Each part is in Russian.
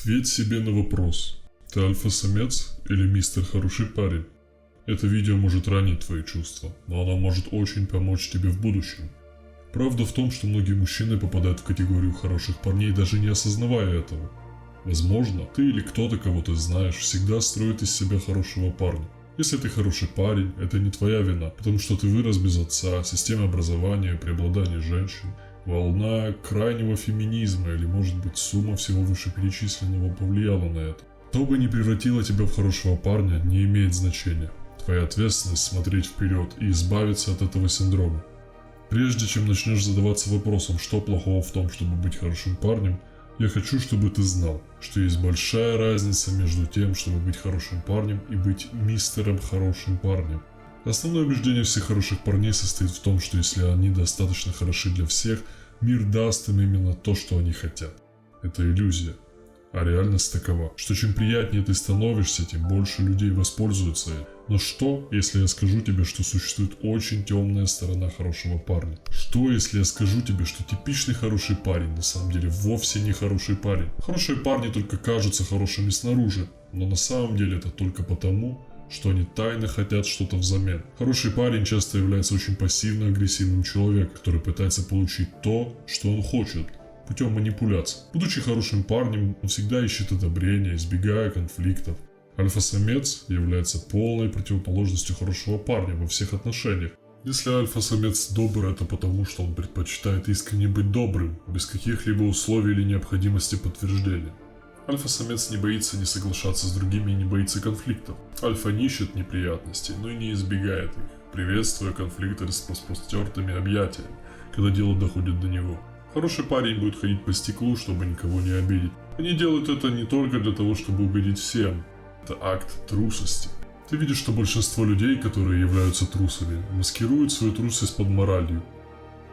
Ответь себе на вопрос. Ты альфа-самец или мистер хороший парень? Это видео может ранить твои чувства, но оно может очень помочь тебе в будущем. Правда в том, что многие мужчины попадают в категорию хороших парней, даже не осознавая этого. Возможно, ты или кто-то, кого ты знаешь, всегда строит из себя хорошего парня. Если ты хороший парень, это не твоя вина, потому что ты вырос без отца, системы образования, преобладание женщин, волна крайнего феминизма или, может быть, сумма всего вышеперечисленного повлияла на это. Что бы ни превратило тебя в хорошего парня, не имеет значения. Твоя ответственность смотреть вперед и избавиться от этого синдрома. Прежде чем начнешь задаваться вопросом, что плохого в том, чтобы быть хорошим парнем, я хочу, чтобы ты знал, что есть большая разница между тем, чтобы быть хорошим парнем и быть мистером хорошим парнем. Основное убеждение всех хороших парней состоит в том, что если они достаточно хороши для всех, мир даст им именно то, что они хотят. Это иллюзия. А реальность такова, что чем приятнее ты становишься, тем больше людей воспользуются этим. Но что, если я скажу тебе, что существует очень темная сторона хорошего парня? Что, если я скажу тебе, что типичный хороший парень на самом деле вовсе не хороший парень? Хорошие парни только кажутся хорошими снаружи, но на самом деле это только потому, что они тайно хотят что-то взамен. Хороший парень часто является очень пассивно-агрессивным человеком, который пытается получить то, что он хочет, путем манипуляций. Будучи хорошим парнем, он всегда ищет одобрения, избегая конфликтов. Альфа-самец является полной противоположностью хорошего парня во всех отношениях. Если альфа-самец добр, это потому, что он предпочитает искренне быть добрым, без каких-либо условий или необходимости подтверждения. Альфа-самец не боится не соглашаться с другими и не боится конфликтов. Альфа не ищет неприятностей, но и не избегает их, приветствуя конфликты с распростертыми объятиями, когда дело доходит до него. Хороший парень будет ходить по стеклу, чтобы никого не обидеть. Они делают это не только для того, чтобы угодить всем. Это акт трусости. Ты видишь, что большинство людей, которые являются трусами, маскируют свою трусость под моралью.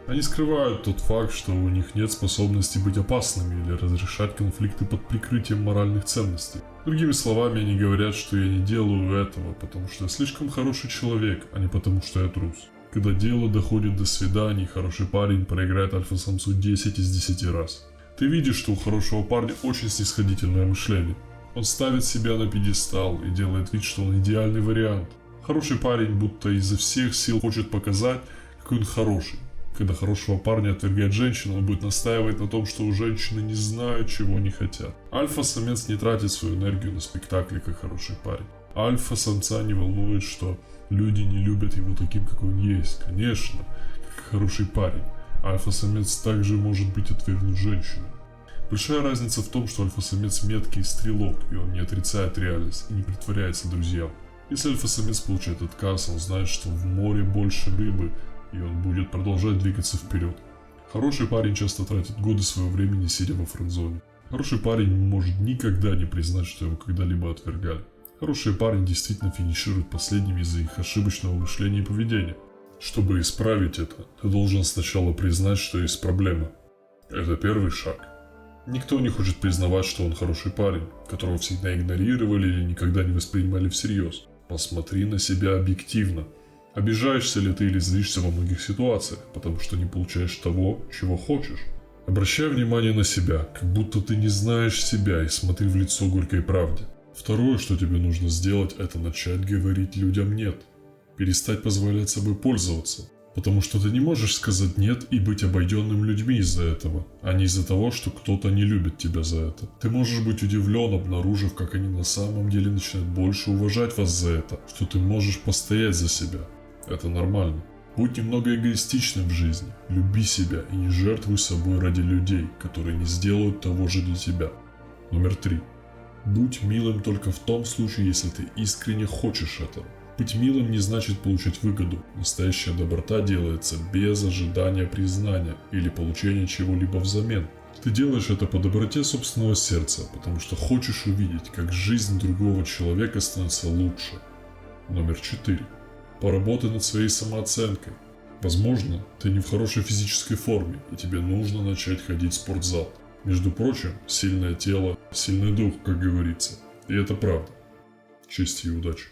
Они скрывают тот факт, что у них нет способности быть опасными или разрешать конфликты под прикрытием моральных ценностей. Другими словами, они говорят, что я не делаю этого, потому что я слишком хороший человек, а не потому что я трус. Когда дело доходит до свиданий, хороший парень проиграет альфа-самцу 10 из 10 раз. Ты видишь, что у хорошего парня очень снисходительное мышление. Он ставит себя на пьедестал и делает вид, что он идеальный вариант. Хороший парень будто изо всех сил хочет показать, какой он хороший. Когда хорошего парня отвергает женщина, он будет настаивать на том, что у женщины не знают, чего они хотят. Альфа-самец не тратит свою энергию на спектакли, как хороший парень. Альфа-самца не волнует, что люди не любят его таким, какой он есть. Конечно, как хороший парень. Альфа-самец также может быть отвергнут женщиной. Большая разница в том, что альфа-самец меткий стрелок, и он не отрицает реальность и не притворяется друзьям. Если альфа-самец получает отказ, он знает, что в море больше рыбы, и он будет продолжать двигаться вперед. Хороший парень часто тратит годы своего времени, сидя во френдзоне. Хороший парень не может никогда не признать, что его когда-либо отвергали. Хороший парень действительно финиширует последним из-за их ошибочного мышления и поведения. Чтобы исправить это, ты должен сначала признать, что есть проблема. Это первый шаг. Никто не хочет признавать, что он хороший парень, которого всегда игнорировали или никогда не воспринимали всерьез. Посмотри на себя объективно. Обижаешься ли ты или злишься во многих ситуациях, потому что не получаешь того, чего хочешь? Обращай внимание на себя, как будто ты не знаешь себя, и смотри в лицо горькой правде. Второе, что тебе нужно сделать, это начать говорить людям «нет». Перестать позволять собой пользоваться. Потому что ты не можешь сказать «нет» и быть обойденным людьми из-за этого, а не из-за того, что кто-то не любит тебя за это. Ты можешь быть удивлен, обнаружив, как они на самом деле начинают больше уважать вас за это, что ты можешь постоять за себя. Это нормально. Будь немного эгоистичным в жизни, люби себя и не жертвуй собой ради людей, которые не сделают того же для тебя. Номер 3. Будь милым только в том случае, если ты искренне хочешь этого. Быть милым не значит получать выгоду. Настоящая доброта делается без ожидания признания или получения чего-либо взамен. Ты делаешь это по доброте собственного сердца, потому что хочешь увидеть, как жизнь другого человека становится лучше. Номер 4. Поработай над своей самооценкой. Возможно, ты не в хорошей физической форме, и тебе нужно начать ходить в спортзал. Между прочим, сильное тело, сильный дух, как говорится. И это правда. Честь и удачи.